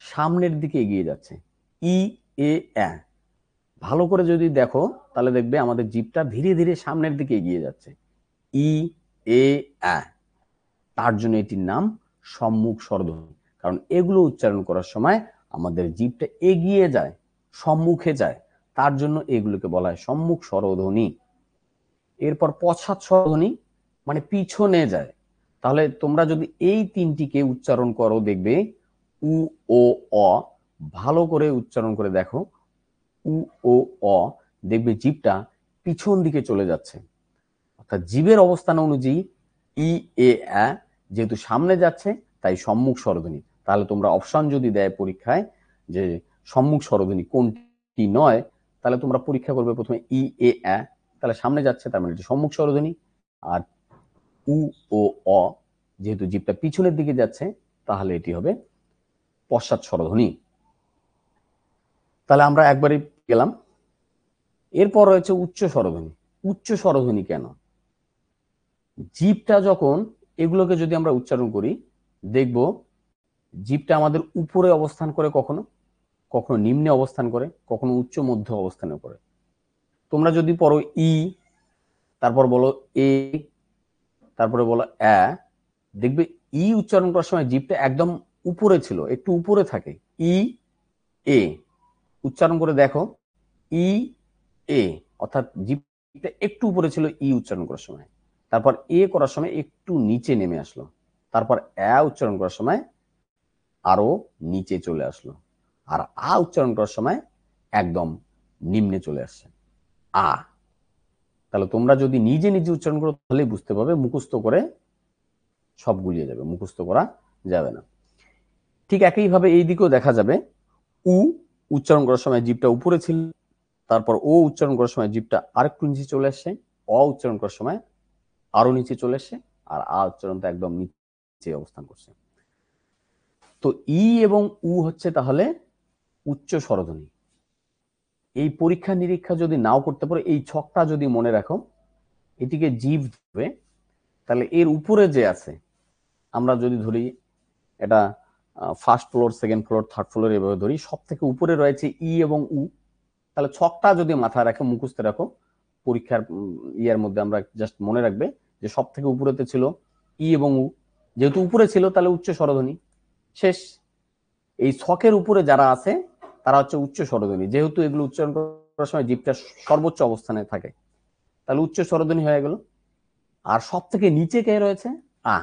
সামনের দিকে এগিয়ে যাচ্ছে। ই, এ, আ, ভালো করে যদি দেখো তাহলে দেখবে আমাদের জিভটা ধীরে ধীরে সামনের দিকে এগিয়ে যাচ্ছে। ই, এ, আ, তার জন্য এটির নাম সম্মুখ স্বরধ্বনি। কারণ এগুলো উচ্চারণ করার সময় আমাদের জিভটা এগিয়ে যায়, সম্মুখে যায়, তার জন্য এগুলোকে বলা হয় সম্মুখ স্বরধ্বনি। এরপর পশ্চাৎ স্বরধ্বনি মানে পিছনে যায়। তাহলে তোমরা যদি এই 3টিকে উচ্চারণ করো, দেখবে উ, ও, অ, ভালো করে উচ্চারণ করে দেখো, উ, ও, অ, দেখবে জিভটা পিছন দিকে চলে যাচ্ছে। অর্থাৎ জীবের অবস্থান অনুযায়ী ই, এ, আ যেহেতু সামনে যাচ্ছে, তাই সম্মুখ স্বরধ্বনি। তাহলে তোমরা অপশন যদি দেয় পরীক্ষায় যে সম্মুখ স্বরধ্বনি কোনটি নয়, তাহলে তোমরা পরীক্ষা করবে প্রথমে ই, এ, আ, তাহলে সামনে যাচ্ছে, তার মানে এটি সম্মুখ স্বরধ্বনি। আর উ, ও, অ, যেহেতু জিভটা পিছনের দিকে যাচ্ছে, তাহলে এটি হবে পশ্চাৎ স্বরধ্বনি। তাহলে আমরা একবারই গেলাম। এরপর রয়েছে উচ্চ স্বরধ্বনি। উচ্চ স্বরধ্বনি কেন? জিভটা যখন এগুলোকে যদি আমরা উচ্চারণ করি, দেখব জিভটা আমাদের উপরে অবস্থান করে কখনো, কখনো নিম্নে অবস্থান করে, কখনো উচ্চ মধ্য অবস্থানে করে। তোমরা যদি পড়ো ই, তারপর বলো এ, তারপরে বলো অ্যা, দেখবে ই উচ্চারণ করার সময় জিভটা একদম উপরে ছিল, একটু উপরে থাকে। ই এ উচ্চারণ করে দেখো, ই এ, অর্থাৎ জিভটা একটু উপরে ছিল ই উচ্চারণ করার সময়, তারপর এ করার সময় একটু নিচে নেমে আসলো, তারপর অ্যা উচ্চারণ করার সময় আরো নিচে চলে আসলো, আর আ উচ্চারণ করার সময় একদম নিম্নে চলে আসছে, আ। তাহলে তোমরা যদি নিজে নিজে উচ্চারণ করো তাহলেই বুঝতে পারবে, মুখস্থ করে সব গুলিয়ে যাবে, মুখস্থ করা যাবে না। ঠিক একইভাবে এই দিকেও দেখা যাবে, উ উচ্চারণ করার সময় জিভটা উপরে ছিল, তারপর ও উচ্চারণ করার সময় জিভটা আরেকটু নিচে চলে আসছে, অ উচ্চারণ করার সময় আরো নিচে চলে আসছে, আর আ উচ্চারণ তো একদম নিচে অবস্থান করছে। তো ই এবং উ হচ্ছে তাহলে উচ্চ স্বরধ্বনি। এই পরীক্ষা নিরীক্ষা যদি নাও করতে পারো, এই ছকটা যদি মনে রাখো, এটিকে জিভ ধরবে, তাহলে এর উপরে যে আছে, আমরা যদি ধরি এটা first floor, second floor, third floor এভাবে ধরি, সব থেকে উপরে রয়েছে ই এবং উ। তাহলে ছকটা যদি মাথায় রাখো, মুখস্থ রাখো, পরীক্ষার ইয়ার মধ্যে আমরা জাস্ট মনে রাখবে যে সব থেকে উপরেতে ছিল ই এবং উ, যেহেতু উপরে ছিল তাহলে উচ্চ স্বরধ্বনি শেষ। এই ছকের উপরে যারা আছে তারা হচ্ছে উচ্চ স্বরধ্বনি, যেহেতু এগুলো উচ্চারণ করার সময় জিভটা সর্বোচ্চ অবস্থানে থাকে, তাহলে উচ্চ স্বরধ্বনি হয়ে গেল। আর সব থেকে নিচে কে রয়েছে? আ,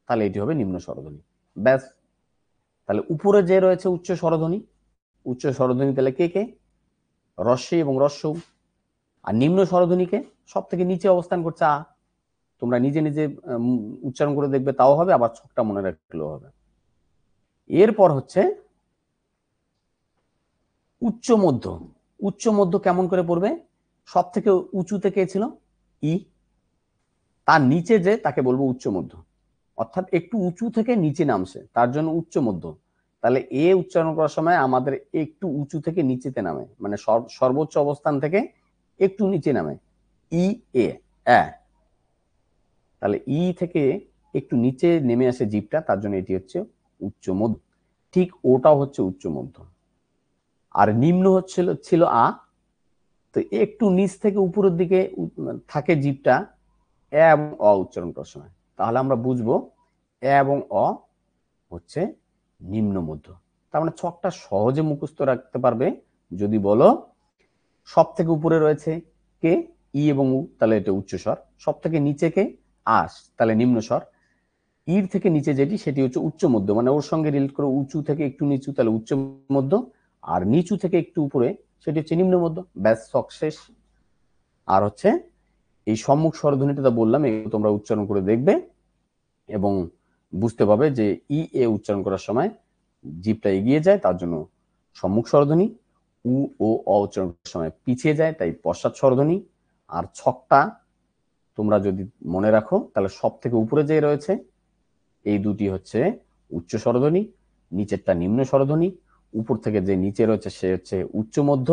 তাহলে এটি হবে নিম্ন স্বরধ্বনি। ব্যাস, তাহলে উপরে যে রয়েছে উচ্চ স্বরধ্বনি, উচ্চ স্বরধ্বনি তাহলে কে কে? রস্যই এবং রস্যৌ। আর নিম্ন স্বরধ্বনিকে সব থেকে নিচে অবস্থান করছে আ। তোমরা নিজে নিজে উচ্চারণ করে দেখবে, তাও হবে, আবার ছকটা মনে রাখলেও হবে। এরপর হচ্ছে উচ্চ মধ্য। উচ্চ মধ্য কেমন করে পড়বে? সব থেকে উঁচুতে কে ছিল? ই, তার নিচে যে তাকে বলবো উচ্চ মধ্য, অর্থাৎ একটু উঁচু থেকে নিচে নামছে, তার জন্য উচ্চ মধ্য। তাহলে এ উচ্চারণ করার সময় আমাদের একটু উঁচু থেকে নিচেতে নামে, মানে সর্বোচ্চ অবস্থান থেকে একটু নিচে নামে, ই এ অ্যা। তাহলে ই থেকে একটু নিচে নেমে আসে জিভটা, তার জন্য এটি হচ্ছে উচ্চ মধ্য। ঠিক ওটাও হচ্ছে উচ্চ মধ্য। আর নিম্ন ছিল আ, তো একটু নিচ থেকে উপরের দিকে থাকে জিভটা এ এবং অ উচ্চারণ করার সময়, তাহলে আমরা বুঝবো এ এবং অ হচ্ছে নিম্ন মধ্য। তার মানে ছকটা সহজে মুখস্থ রাখতে পারবে যদি বলো সব থেকে উপরে রয়েছে কে? ই এবং উ, তাহলে এটা উচ্চ স্বর। সব থেকে নিচে কে? আস, তাহলে নিম্ন স্বর। ইর থেকে নিচে যেটি সেটি হচ্ছে উচ্চ মধ্য, মানে ওর সঙ্গে রিলেট করে উঁচু থেকে একটু নিচু, তাহলে উচ্চ মধ্য। আর নিচু থেকে একটু উপরে সেটি হচ্ছে নিম্ন মধ্য। ব্যাস, ছক শেষ। আর হচ্ছে এই সম্মুখ স্বরধ্বনিটা বললাম, এগুলো তোমরা উচ্চারণ করে দেখবে এবং বুঝতে পারবে যে ই এ উচ্চারণ করার সময় জিভটা এগিয়ে যায়, তার জন্য সম্মুখ স্বরধ্বনি। উ ও অ উচ্চারণ করার সময় পিছিয়ে যায়, তাই পশ্চাৎ স্বরধ্বনি। আর ছকটা তোমরা যদি মনে রাখো তাহলে সব থেকে উপরে যে রয়েছে এই দুটি হচ্ছে উচ্চ স্বরধ্বনি, নিচেরটা নিম্ন স্বরধ্বনি। উপর থেকে যে নিচে রয়েছে সে হচ্ছে উচ্চ মধ্য,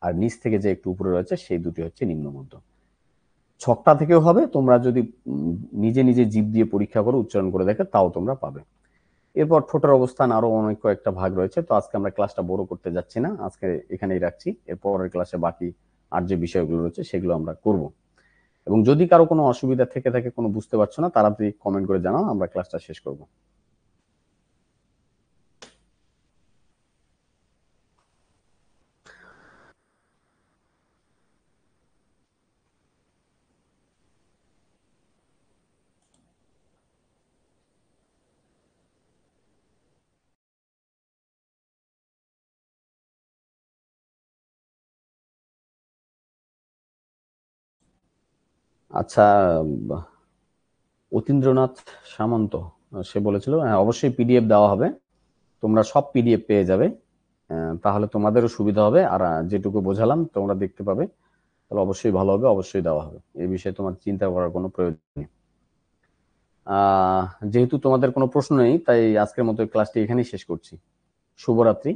আর নিচ থেকে যে একটু উপরে রয়েছে সেই দুটি হচ্ছে নিম্ন মধ্য। ছকটা থেকেও হবে, তোমরা যদি নিজে নিজে জিভ দিয়ে পরীক্ষা করো, উচ্চারণ করে দেখো, তাও তোমরা পাবে। এরপর ঠোঁটের অবস্থান আরো অনেক কয়েকটা ভাগ রয়েছে, তো আজকে আমরা ক্লাসটা বড় করতে যাচ্ছি না, আজকে এখানেই রাখছি। এরপরের ক্লাসে বাকি আর যে বিষয়গুলো রয়েছে সেগুলো আমরা করব। এবং যদি কারো কোনো অসুবিধা থেকে থাকে, কোনো বুঝতে পারছো না, তাড়াতাড়ি কমেন্ট করে জানাও, আমরা ক্লাসটা শেষ করব। আচ্ছা, অতীন্দ্রনাথ সামন্ত সে বলেছিল হ্যাঁ অবশ্যই পিডিএফ দেওয়া হবে, তোমরা সব পিডিএফ পেয়ে যাবে, তাহলে তোমাদেরও সুবিধা হবে। আর যেটুকু বোঝালাম তোমরা দেখতে পাবে, তাহলে অবশ্যই ভালো হবে, অবশ্যই দেওয়া হবে, এই বিষয়ে তোমার চিন্তা করার কোনো প্রয়োজন নেই। যেহেতু তোমাদের কোনো প্রশ্ন নেই, তাই আজকের মতো ক্লাসটি এখানেই শেষ করছি। শুভরাত্রি।